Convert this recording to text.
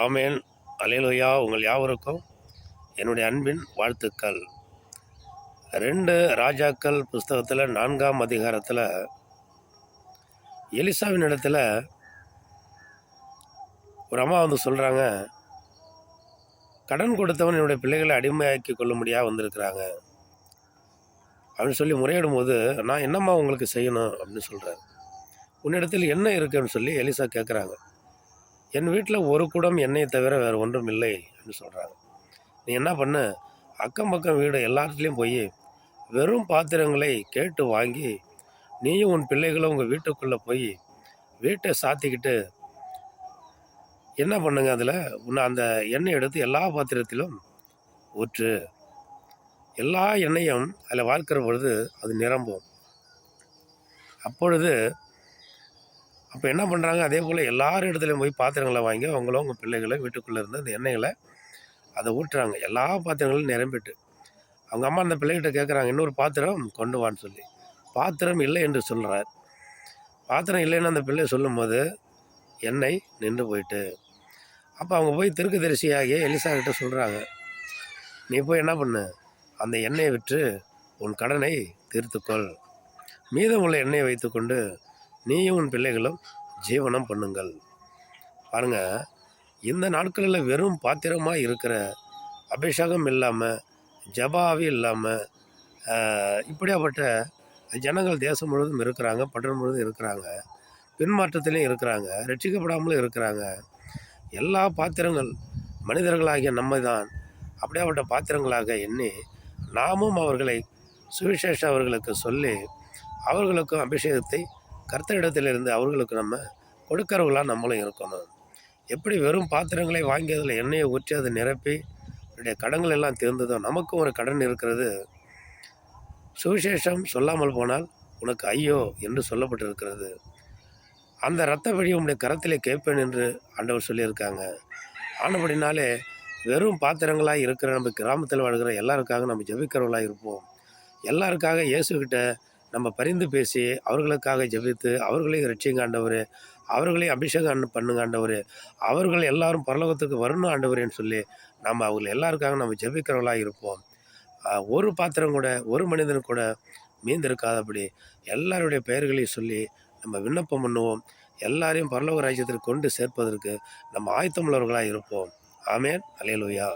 ஆமேன். அல்லேலூயா. உங்கள் யாவருக்கும் என்னுடைய அன்பின் வாழ்த்துக்கள். 2 ராஜாக்கள் புஸ்தகத்தில் 4ஆம் அதிகாரத்தில் எலிசாவின் இடத்துல ஒரு அம்மா சொல்கிறாங்க, கடன் கொடுத்தவன் என்னுடைய பிள்ளைகளை அடிமையாக்கி கொள்ள முடியாது வந்திருக்கிறாங்க அப்படின்னு சொல்லி முறையிடும் போது, நான் என்னம்மா உங்களுக்கு செய்யணும் அப்படின்னு சொல்கிறார். உன்னிடத்தில் என்ன இருக்குன்னு சொல்லி எலிசா கேட்குறாங்க. என் வீட்டில் ஒரு குடம் எண்ணெயை தவிர வேறு ஒன்றும் இல்லை அப்படின்னு சொல்கிறாங்க. நீ என்ன பண்ணு, அக்கம் பக்கம் வீடு எல்லாத்துலேயும் போய் வெறும் பாத்திரங்களை கேட்டு வாங்கி நீயும் உன் பிள்ளைகளும் உங்கள் வீட்டுக்குள்ளே போய் வீட்டை சாத்திக்கிட்டு என்ன பண்ணுங்க, அதில் உன்னை அந்த எண்ணெய் எடுத்து எல்லா பாத்திரத்திலும் ஊற்று. எல்லா எண்ணெயும் அதில் வார்க்கிற பொழுது அது நிரம்பும். அப்போ என்ன பண்ணுறாங்க, அதே போல் எல்லார் இடத்துலையும் போய் பாத்திரங்களை வாங்கி அவங்களும் உங்கள் பிள்ளைகளை வீட்டுக்குள்ளே இருந்து அந்த எண்ணெய்களை அதை ஊற்றுறாங்க. எல்லா பாத்திரங்களும் நிரம்பிட்டு அவங்க அம்மா அந்த பிள்ளைகிட்ட கேட்குறாங்க, இன்னொரு பாத்திரம் கொண்டு வான்னு சொல்லி. பாத்திரம் இல்லை என்று சொல்கிறார். பாத்திரம் இல்லைன்னு அந்த பிள்ளை சொல்லும்போது எண்ணெய் நின்று போயிட்டு. அப்போ அவங்க போய் தீர்க்கதரிசியாகிய எலிசா கிட்ட சொல்கிறாங்க, நீ போய் என்ன பண்ணு, அந்த எண்ணெயை விற்று உன் கடனை தீர்த்துக்கொள், மீதம் உள்ள எண்ணெயை வைத்துக்கொண்டு நீயும் உன் பிள்ளைகளும் ஜீவனம் பண்ணுங்கள். பாருங்கள், இந்த நாட்களில் வெறும் பாத்திரமாக இருக்கிற, அபிஷேகம் இல்லாமல் ஜபாவி இல்லாமல் இப்படியாப்பட்ட ஜனங்கள் தேசம் முழுவதும் இருக்கிறாங்க, பட்டணம் முழுவதும் இருக்கிறாங்க, பின்மாற்றத்திலையும் இருக்கிறாங்க, ரட்சிக்கப்படாமலும் இருக்கிறாங்க. எல்லா பாத்திரங்கள் மனிதர்களாகிய நம்மை தான் அப்படியாப்பட்ட பாத்திரங்களாக எண்ணி நாமும் அவர்களை சுவிசேஷம் அவர்களுக்கு சொல்லி அவர்களுக்கும் அபிஷேகத்தை கர்த்தரிடத்திலிருந்து அவர்களுக்கு நம்ம கொடுக்கறவங்களாக நம்மளும் இருக்கணும். எப்படி வெறும் பாத்திரங்களை வாங்கி அதில் எண்ணெயை ஊற்றி அதை நிரப்பி என்னுடைய கடன்கள் எல்லாம் தீர்ந்ததோ, நமக்கும் ஒரு கடன் இருக்கிறது. சுவிசேஷம் சொல்லாமல் போனால் உனக்கு ஐயோ என்று சொல்லப்பட்டிருக்கிறது. அந்த இரத்த வழி உங்களுடைய கரத்திலே கேட்பேன் என்று ஆண்டவர் சொல்லியிருக்காங்க. ஆனபடினாலே வெறும் பாத்திரங்களாக இருக்கிற நம்ம கிராமத்தில் வாழ்கிற எல்லாருக்காக நம்ம ஜெபிக்கிறவர்களாக இருப்போம். எல்லாருக்காக இயேசுக்கிட்ட நம்ம பரிந்து பேசி அவர்களுக்காக ஜெபித்து அவர்களையும் ரட்சிங்க ஆண்டவர், அவர்களையும் அபிஷேகம் பண்ணுங்க ஆண்டவர், அவர்கள் எல்லாரும் பரலோகத்துக்கு வரணும் ஆண்டவரேன்னு சொல்லி நம்ம அவங்களை எல்லாருக்காக நம்ம ஜெபிக்கிறவர்களாக இருப்போம். ஒரு பாத்திரம் கூட, ஒரு மனிதன் கூட மீந்திருக்காதபடி எல்லாருடைய பெயர்களையும் சொல்லி நம்ம விண்ணப்பம் பண்ணுவோம். எல்லாரையும் பரலோக ராஜ்யத்திற்கு கொண்டு சேர்ப்பதற்கு நம்ம ஆயத்தமுள்ளவர்களாக இருப்போம். ஆமேன். அல்லேலூயா.